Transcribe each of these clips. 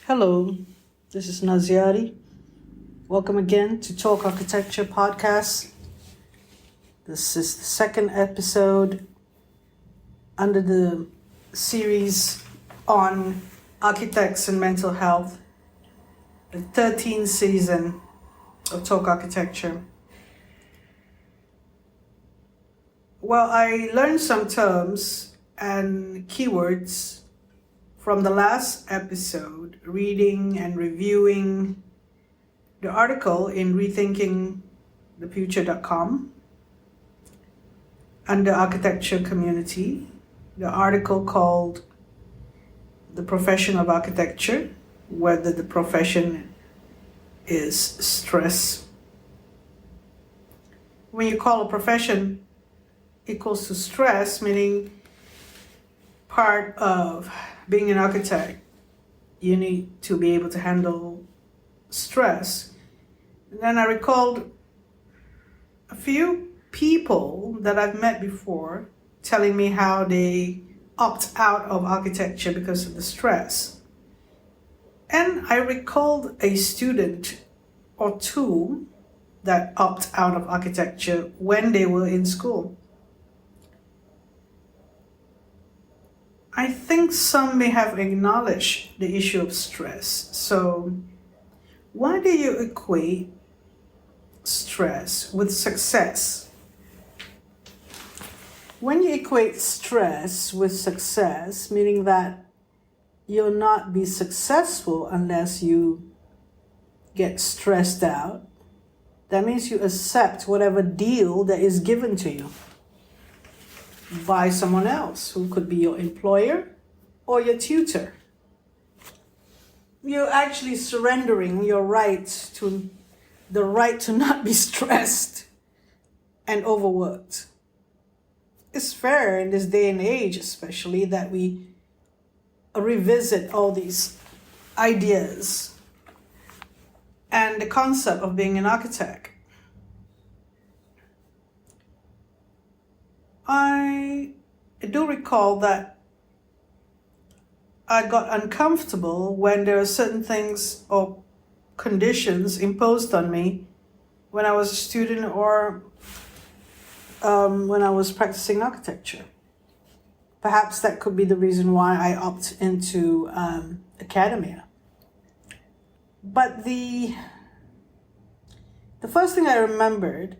Hello, this is Naziaty. Welcome again to Talk Architecture Podcast. This is the second episode under the series on architects and mental health, the 13th season of Talk Architecture. Well, I learned some terms and keywords from the last episode, reading and reviewing the article in rethinkingthefuture.com under architecture community, the article called The Profession of Architecture, whether the profession is stress. When you call a profession equals to stress, meaning part of being an architect, you need to be able to handle stress. And then I recalled a few people that I've met before telling me how they opt out of architecture because of the stress. And I recalled a student or two that opt out of architecture when they were in school. I think some may have acknowledged the issue of stress. So why do you equate stress with success? When you equate stress with success, meaning that you'll not be successful unless you get stressed out, that means you accept whatever deal that is given to you by someone else, who could be your employer or your tutor. You're actually surrendering your right to not be stressed and overworked. It's fair in this day and age, especially, that we revisit all these ideas and the concept of being an architect. I do recall that I got uncomfortable when there are certain things or conditions imposed on me when I was a student or when I was practicing architecture. Perhaps that could be the reason why I opt into academia. But the first thing I remembered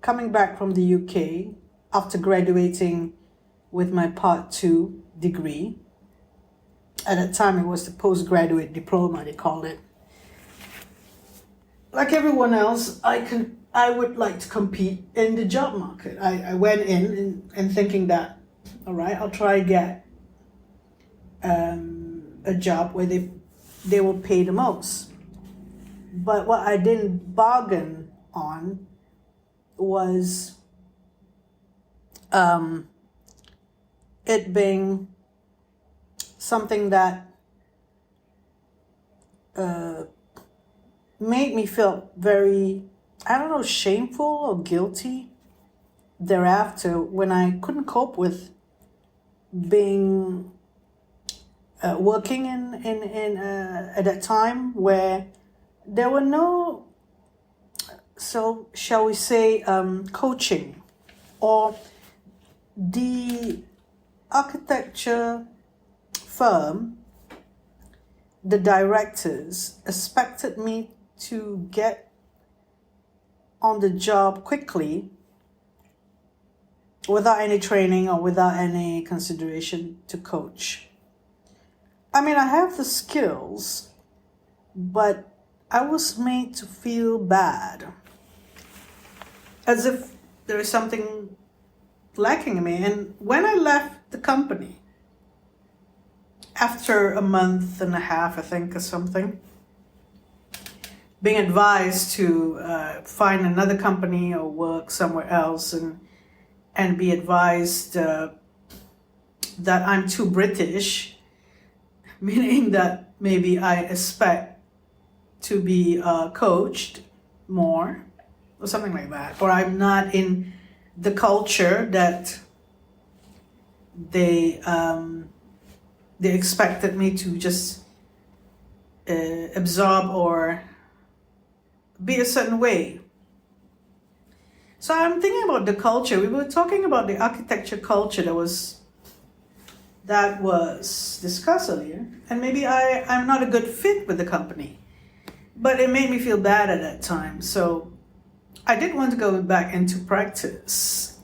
coming back from the UK after graduating with my Part 2 degree. At that time, it was the postgraduate diploma, they called it. Like everyone else, I would like to compete in the job market. I went in and thinking that, all right, I'll try to get a job where they will pay the most. But what I didn't bargain on was it being something that made me feel very, shameful or guilty thereafter when I couldn't cope with being working in at that time where there were no, so shall we say, coaching, or the architecture firm, the directors expected me to get on the job quickly without any training or without any consideration to coach. I mean, I have the skills, but I was made to feel bad, as if there is something lacking in me. And when I left the company, after a month and a half, I think, or something, being advised to find another company or work somewhere else, and be advised that I'm too British, meaning that maybe I expect to be coached more or something like that, or I'm not in the culture that they expected me to just absorb or be a certain way. So I'm thinking about the culture. We were talking about the architecture culture that was discussed earlier, and maybe I'm not a good fit with the company, but it made me feel bad at that time. So I did want to go back into practice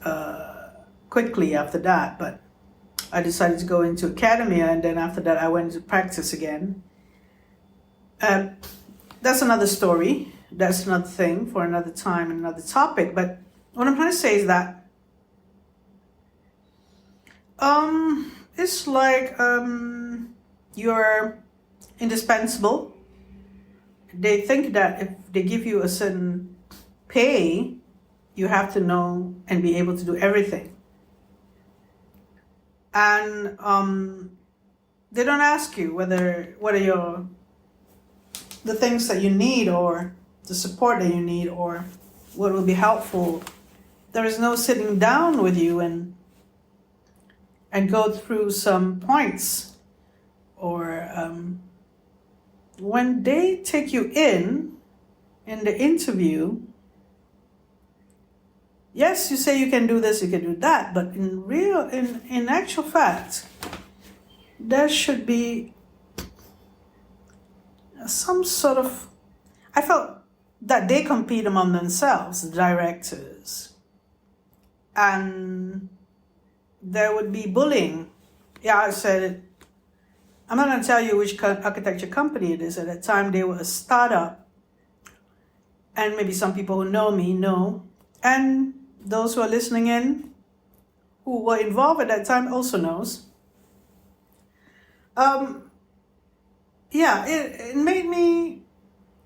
quickly after that, but I decided to go into academia, and then after that I went into practice again. That's another story. That's another thing for another time and another topic. But what I'm trying to say is that it's like you're indispensable. They think that if they give you a certain pay, you have to know and be able to do everything. And they don't ask you what are the things that you need, or the support that you need, or what will be helpful. There is no sitting down with you and go through some points, or when they take you in the interview, yes, you say you can do this, you can do that, but in actual fact, there should be some sort of, I felt that they compete among themselves, the directors, and there would be bullying. Yeah, I said it. I'm not going to tell you which architecture company it is. At that time, they were a startup, and maybe some people who know me know, and those who are listening in who were involved at that time also knows. It made me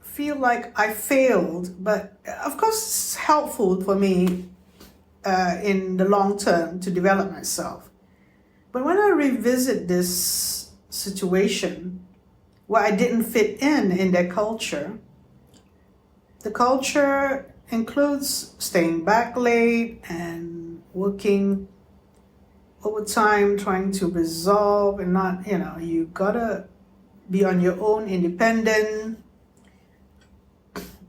feel like I failed, but of course it's helpful for me in the long term to develop myself. But when I revisit this situation where I didn't fit in their culture, the culture includes staying back late and working overtime, trying to resolve, and not, you gotta be on your own, independent.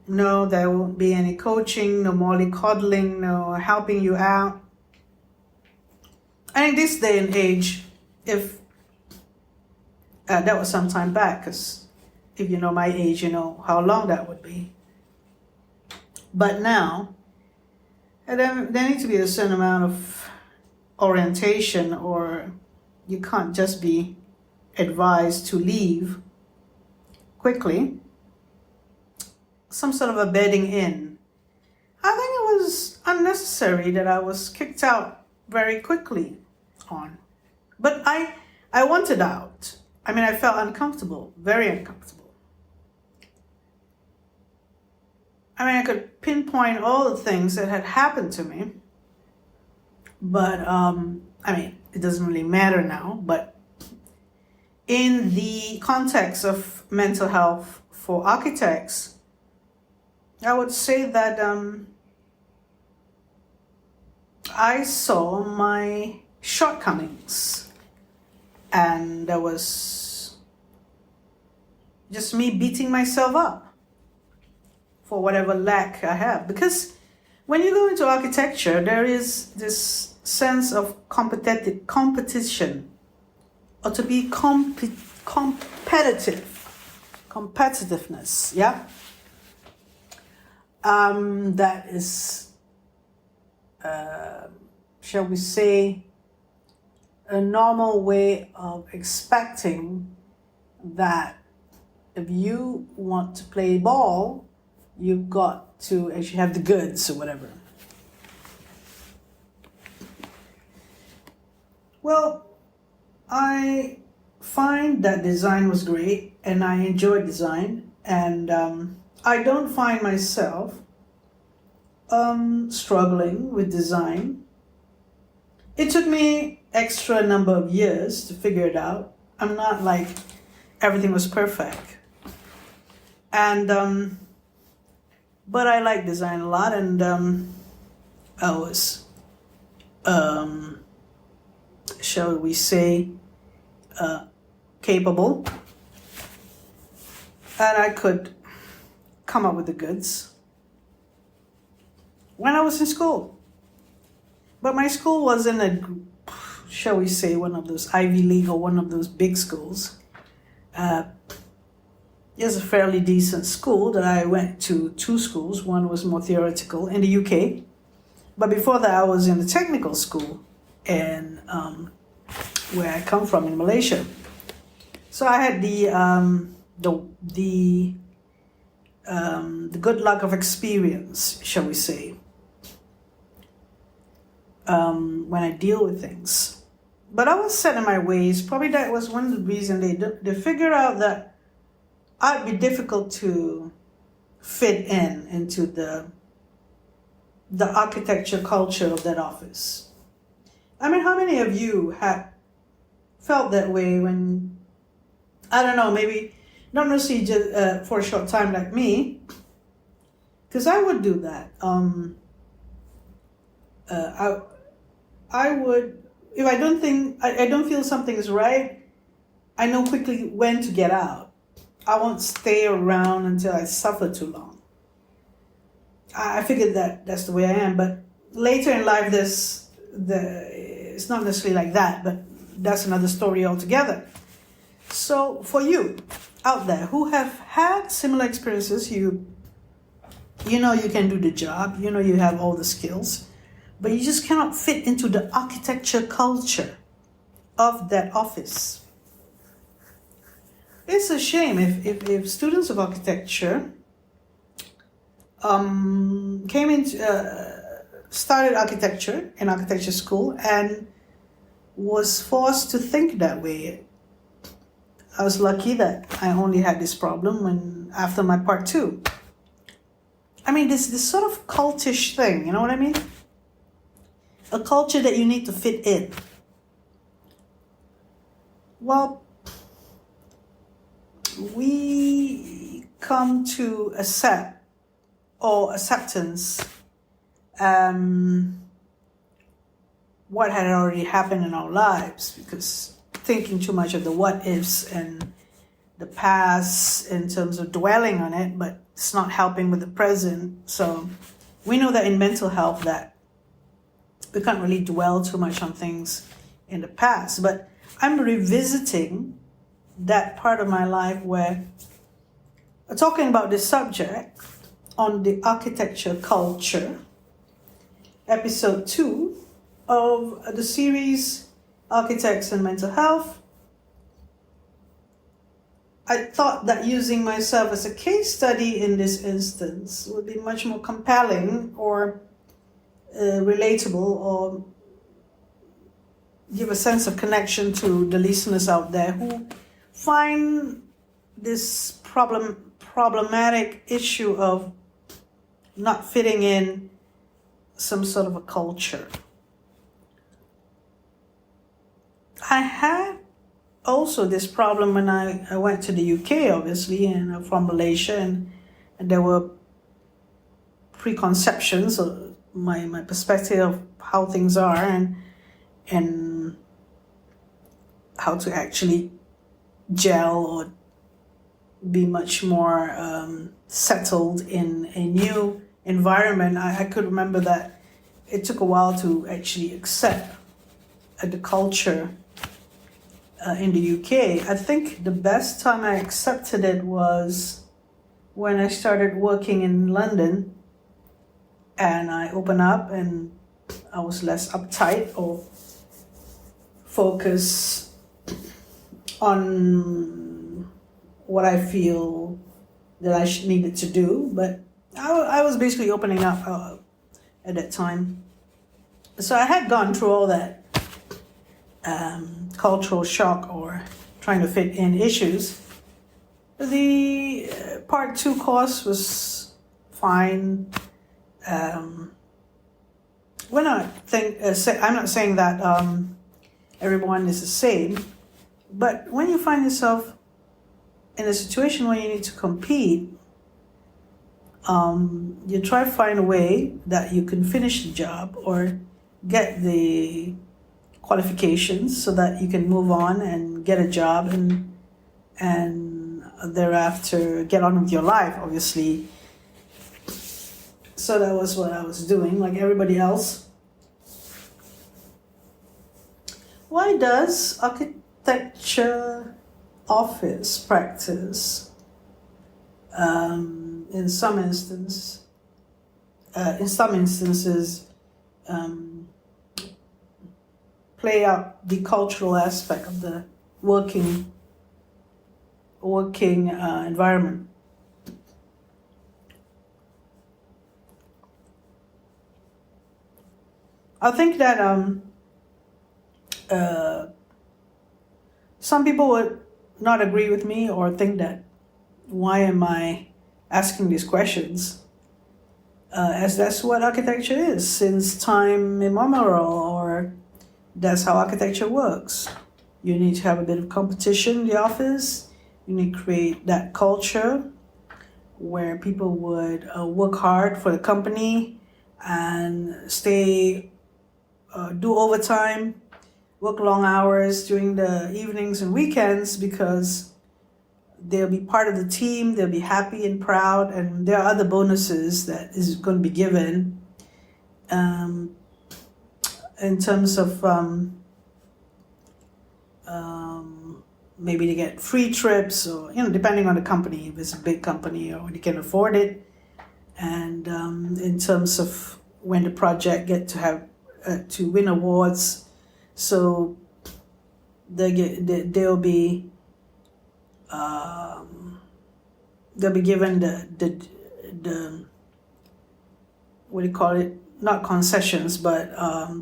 No, there won't be any coaching, no mollycoddling, no helping you out. And in this day and age, if that was some time back, because if you know my age, you know how long that would be. But now, there needs to be a certain amount of orientation, or you can't just be advised to leave quickly. Some sort of a bedding in. I think it was unnecessary that I was kicked out very quickly on. But I wanted out. I mean, I felt uncomfortable, very uncomfortable. I mean, I could pinpoint all the things that had happened to me. But, it doesn't really matter now. But in the context of mental health for architects, I would say that I saw my shortcomings, and there was just me beating myself up for whatever lack I have. Because when you go into architecture, there is this sense of competition, or to be competitiveness, yeah? That is, shall we say, a normal way of expecting that if you want to play ball, you've got to actually have the goods or whatever. Well, I find that design was great, and I enjoyed design, and I don't find myself struggling with design. It took me extra number of years to figure it out. I'm not like everything was perfect. And but I like design a lot, and I was shall we say capable. and I could come up with the goods when I was in school. But my school wasn't shall we say, one of those Ivy League or one of those big schools. It was a fairly decent school that I went to two schools. One was more theoretical in the UK. But before that, I was in a technical school in where I come from in Malaysia. So I had the good luck of experience, shall we say, when I deal with things. But I was set in my ways. Probably that was one of the reasons they figured out that I'd be difficult to fit into the architecture culture of that office. I mean, how many of you had felt that way when, I don't know, maybe not necessarily just for a short time like me, because I would do that. I would, if I don't feel something is right, I know quickly when to get out. I won't stay around until I suffer too long. I figured that that's the way I am, but later in life, it's not necessarily like that, but that's another story altogether. So for you out there who have had similar experiences, you know you can do the job, you know you have all the skills, but you just cannot fit into the architecture culture of that office. It's a shame if students of architecture started architecture in architecture school and was forced to think that way. I was lucky that I only had this problem after my part 2. I mean, this sort of cultish thing, you know what I mean? A culture that you need to fit in. Well, we come to acceptance what had already happened in our lives, because thinking too much of the what ifs and the past in terms of dwelling on it, but it's not helping with the present. So we know that in mental health that we can't really dwell too much on things in the past, but I'm revisiting that part of my life where talking about this subject on the architecture culture, episode 2 of the series Architects and Mental Health. I thought that using myself as a case study in this instance would be much more compelling or relatable, or give a sense of connection to the listeners out there who find this problematic issue of not fitting in some sort of a culture. I had also this problem when I went to the UK, obviously, and I'm from Malaysia, and there were preconceptions of my perspective of how things are and how to actually gel or be much more settled in a new environment. I could remember that it took a while to actually accept the culture in the UK. I think the best time I accepted it was when I started working in London, and I opened up and I was less uptight or focused on what I feel that I needed to do. But I was basically opening up at that time. So I had gone through all that cultural shock or trying to fit in issues. The part 2 course was fine. I'm not saying that everyone is the same, but when you find yourself in a situation where you need to compete, you try to find a way that you can finish the job or get the qualifications so that you can move on and get a job and thereafter get on with your life, obviously. So that was what I was doing, like everybody else. Why does architecture office practice, in some instances, play out the cultural aspect of the working environment? I think that some people would not agree with me or think that why am I asking these questions? As that's what architecture is since time immemorial, or that's how architecture works. You need to have a bit of competition in the office. You need to create that culture where people would work hard for the company and do overtime, work long hours during the evenings and weekends, because they'll be part of the team, they'll be happy and proud, and there are other bonuses that is going to be given in terms of maybe they get free trips, or depending on the company, if it's a big company or they can afford it, and in terms of when the project get to have to win awards, so they'll be given the what do you call it? Not concessions, but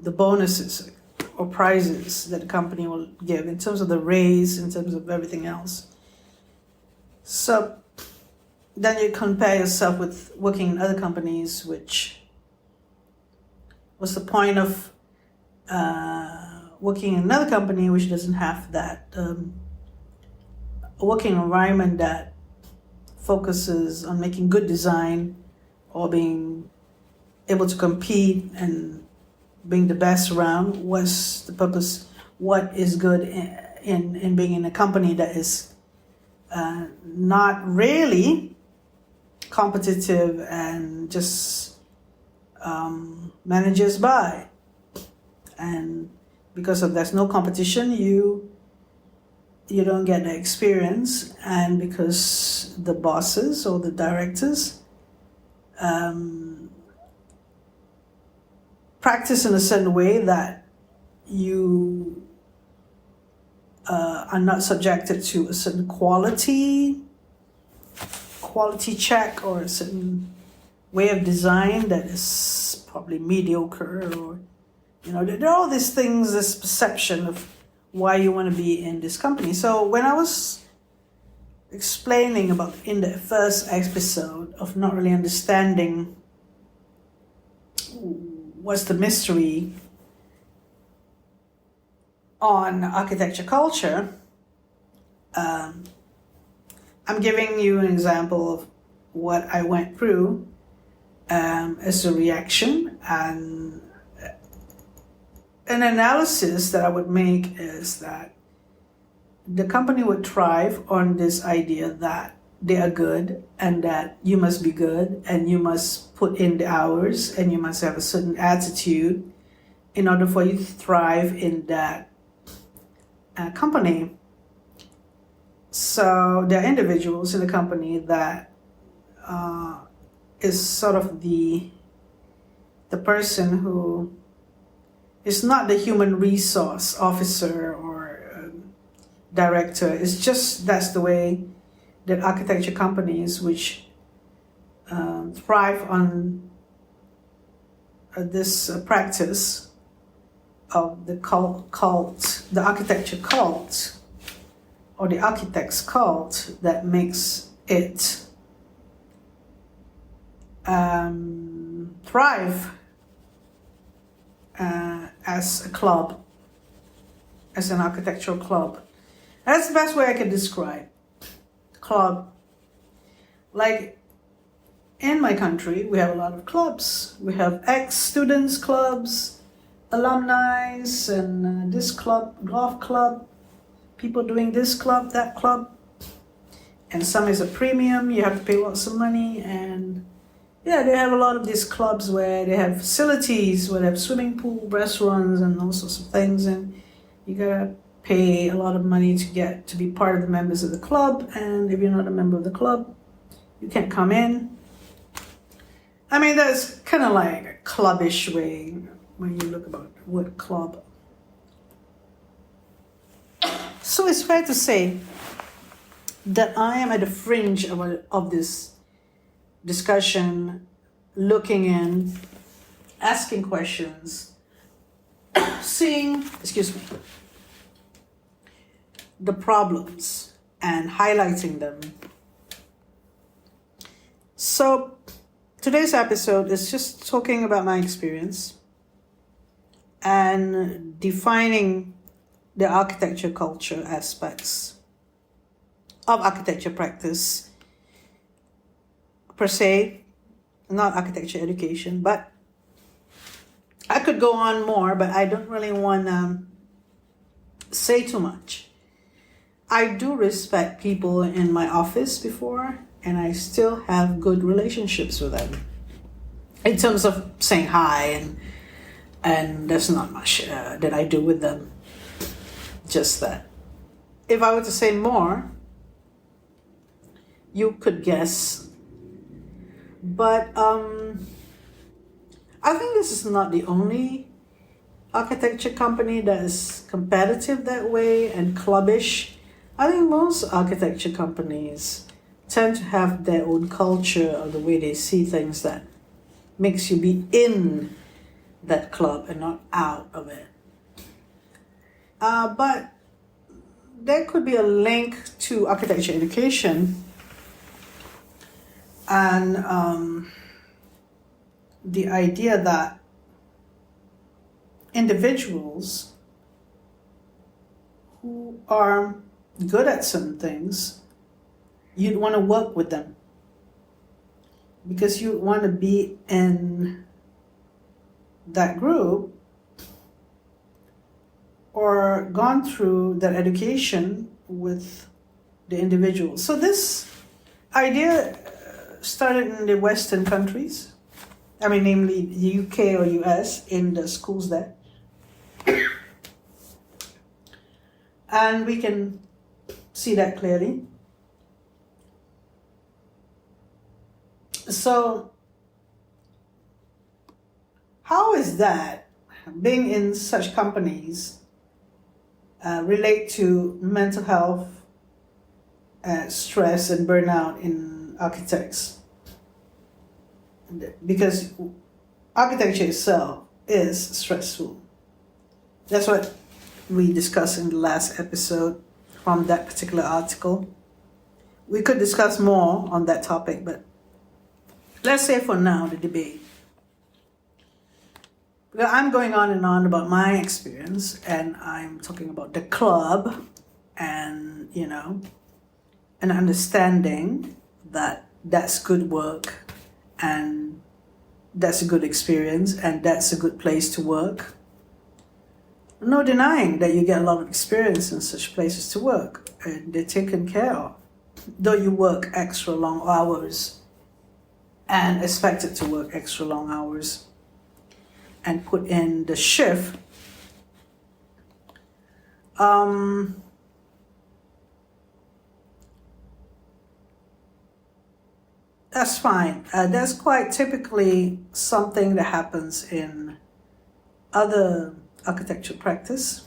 the bonuses or prizes that the company will give in terms of the raise, in terms of everything else. So then you compare yourself with working in other companies, which what's the point of working in another company which doesn't have that working environment that focuses on making good design or being able to compete and being the best around? What's the purpose? What is good in being in a company that is not really competitive and just manages by? And because of there's no competition, you don't get the experience, and because the bosses or the directors practice in a certain way that you are not subjected to a certain quality check or a certain way of design that is probably mediocre, or there are all these things, this perception of why you want to be in this company. So when I was explaining about in the first episode of not really understanding what's the mystery on architecture culture, I'm giving you an example of what I went through as a reaction, and an analysis that I would make is that the company would thrive on this idea that they are good and that you must be good and you must put in the hours and you must have a certain attitude in order for you to thrive in that company. So there are individuals in the company that is sort of the person who is not the human resource officer or director. It's just that's the way that architecture companies which thrive on this practice of the cult, the architecture cult, or the architect's cult, that makes it thrive as a club, as an architectural club. And that's the best way I can describe club. Like in my country, we have a lot of clubs. We have ex-students clubs, alumni, and this club, golf club, people doing this club, that club. and some is a premium. You have to pay lots of money, and yeah, they have a lot of these clubs where they have facilities, where they have swimming pool, restaurants, and all sorts of things, and you gotta pay a lot of money to get to be part of the members of the club. And if you're not a member of the club, you can't come in. I mean, that's kind of like a clubbish way when you look about the word club. So it's fair to say that I am at the fringe of this discussion, looking in, asking questions, seeing, the problems and highlighting them. So today's episode is just talking about my experience and defining the architecture culture aspects of architecture practice per se, not architecture education, but I could go on more, but I don't really want to say too much. I do respect people in my office before, and I still have good relationships with them in terms of saying hi, and there's not much that I do with them. Just that. If I were to say more, you could guess. But I think this is not the only architecture company that is competitive that way and clubbish. I think most architecture companies tend to have their own culture of the way they see things that makes you be in that club and not out of it. But there could be a link to architecture education and the idea that individuals who are good at certain things, you'd want to work with them because you want to be in that group or gone through that education with the individual. So this idea started in the Western countries, namely the UK or US, in the schools there. And we can see that clearly. So how is that, being in such companies, relate to mental health, stress and burnout in architects? Because architecture itself is stressful. That's what we discussed in the last episode from that particular article. We could discuss more on that topic, but let's say for now the debate. Because I'm going on and on about my experience, and I'm talking about the club and, an understanding that that's good work and that's a good experience and that's a good place to work. No denying that you get a lot of experience in such places to work and they're taken care of. Though you work extra long hours and expected to work extra long hours and put in the shift, that's fine. That's quite typically something that happens in other architecture practice.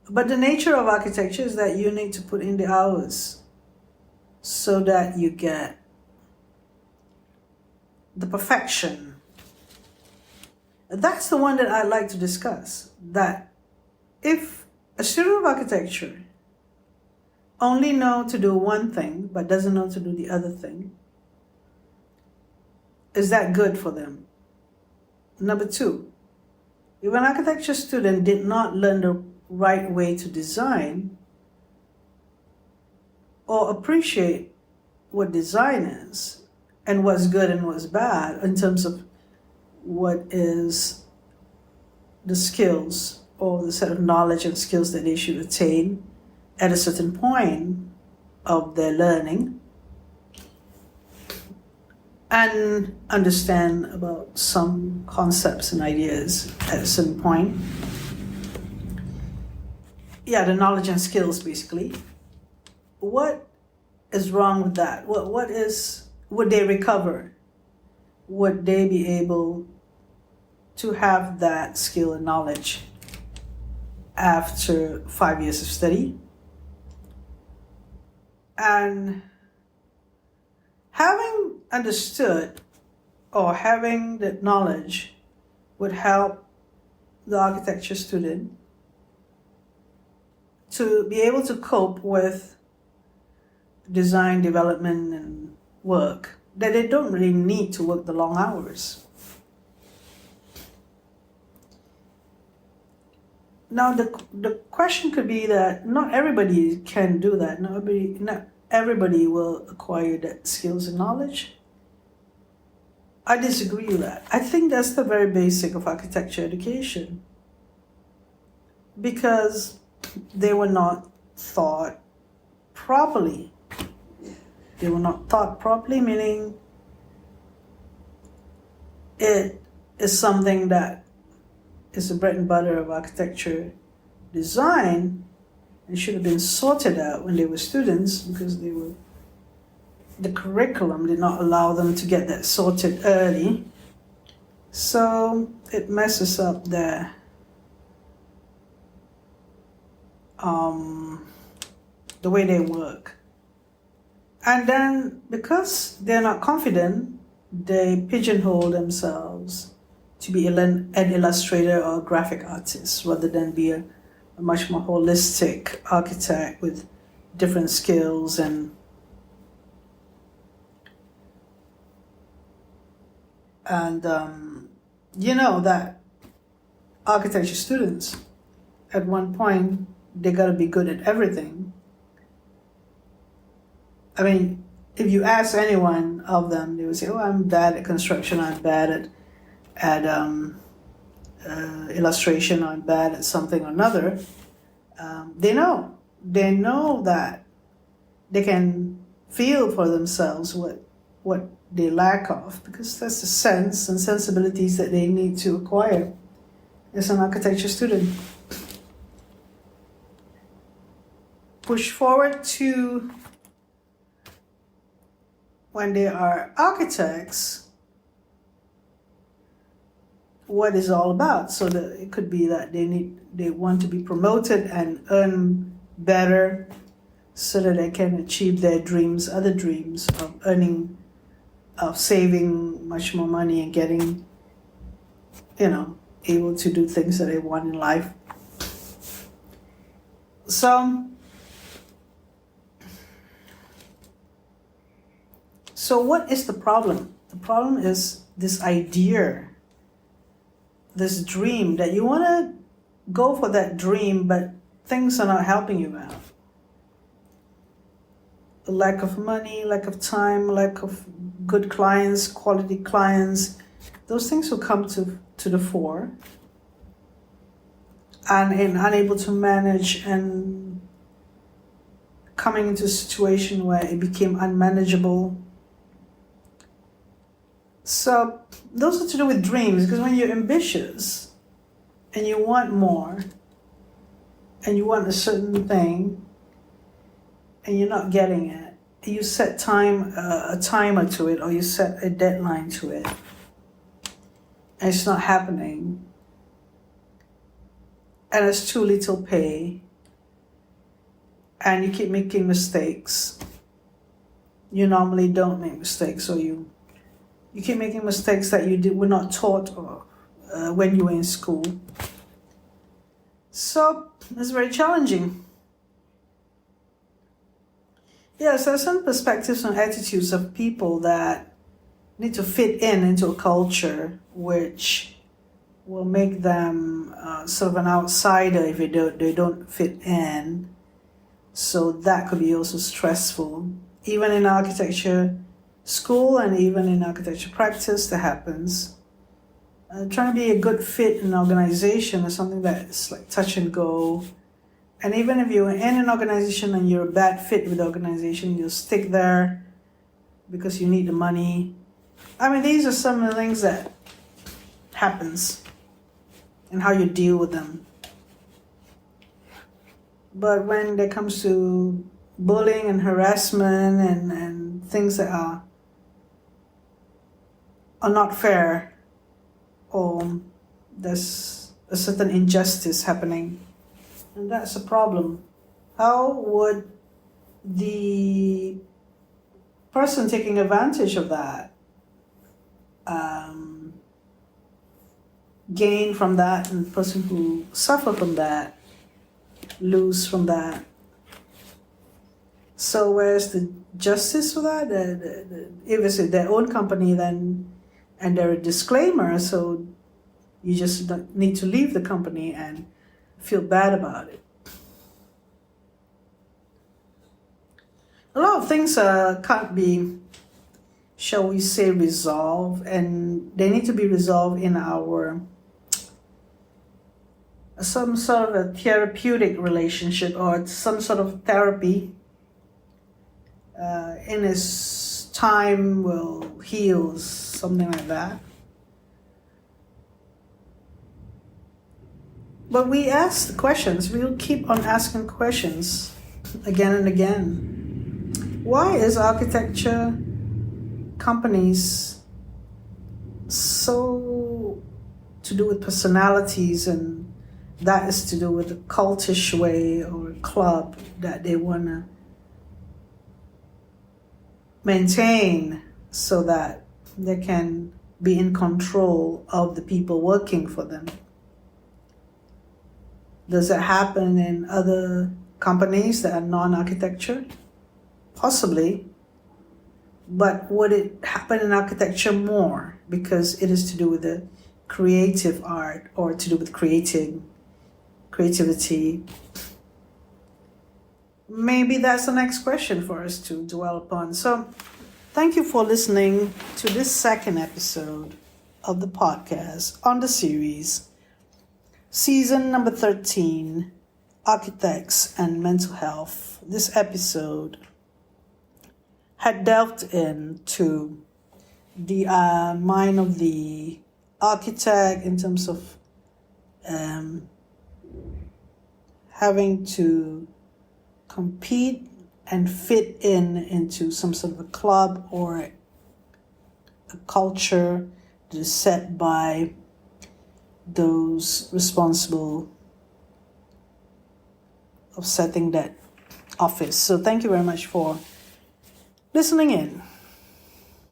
But the nature of architecture is that you need to put in the hours so that you get the perfection. That's the one that I'd like to discuss. That if a student of architecture only know to do one thing but doesn't know to do the other thing, is that good for them? Number two, if an architecture student did not learn the right way to design or appreciate what design is and what's good and what's bad in terms of what is the skills or the set of knowledge and skills that they should attain at a certain point, of their learning and understand about some concepts and ideas at a certain point. Yeah, the knowledge and skills, basically. What is wrong with that? Would they recover? Would they be able to have that skill and knowledge after 5 years of study? And having understood or having that knowledge would help the architecture student to be able to cope with design, development, and work, that they don't really need to work the long hours. Now, the question could be that not everybody can do that. Not everybody will acquire that skills and knowledge. I disagree with that. I think that's the very basic of architecture education, because they were not taught properly. They were not taught properly, meaning it is something that is the bread and butter of architecture design and should have been sorted out when they were students, because the curriculum did not allow them to get that sorted early. So it messes up the way they work. And then because they're not confident, they pigeonhole themselves to be an illustrator or a graphic artist rather than be a much more holistic architect with different skills and that architecture students at one point, they got to be good at everything. I mean, if you ask anyone of them, they would say, "Oh, I'm bad at construction. I'm bad at illustration. I'm bad at something or another." They know that they can feel for themselves what they lack of, because that's the sense and sensibilities that they need to acquire as an architecture student. Push forward to when they are architects, what is all about. So that it could be that they want to be promoted and earn better so that they can achieve their dreams, other dreams of earning, of saving much more money and getting, able to do things that they want in life. So what is the problem? The problem is this idea, this dream that you want to go for that dream, but things are not helping you out. The lack of money, lack of time, lack of good clients, quality clients, those things will come to the fore. And unable to manage and coming into a situation where it became unmanageable. So those are to do with dreams, because when you're ambitious and you want more and you want a certain thing and you're not getting it, you set a timer to it, or you set a deadline to it, and it's not happening, and it's too little pay, and you keep making mistakes. You normally don't make mistakes, or you keep making mistakes that were not taught when you were in school. So it's very challenging. Yes, there are some perspectives and attitudes of people that need to fit into a culture which will make them sort of an outsider if they don't fit in. So that could be also stressful. Even in architecture school and even in architecture practice, that happens. Trying to be a good fit in an organization is something that's like touch and go, And even if you're in an organization and you're a bad fit with the organization, you'll stick there because you need the money. I mean, these are some of the things that happens and how you deal with them. But when it comes to bullying and harassment and things that are not fair, or there's a certain injustice happening, and that's a problem. How would the person taking advantage of that gain from that, and the person who suffer from that lose from that? So where's the justice for that? If it's their own company, then, and they're a disclaimer, so you just need to leave the company and feel bad about it. A lot of things can't be, shall we say, resolved, and they need to be resolved in our some sort of a therapeutic relationship or some sort of therapy. In its time will heal, something like that. But we ask the questions. We'll keep on asking questions again and again. Why is architecture companies so to do with personalities, and that is to do with a cultish way or a club that they want to maintain so that they can be in control of the people working for them? Does that happen in other companies that are non-architecture? Possibly. But would it happen in architecture more because it is to do with the creative art or to do with creativity? Maybe that's the next question for us to dwell upon. So thank you for listening to this second episode of the podcast on the series, season number 13, Architects and Mental Health. This episode had delved into the mind of the architect in terms of having to compete and fit into some sort of a club or a culture that is set by those responsible of setting that office. So thank you very much for listening in.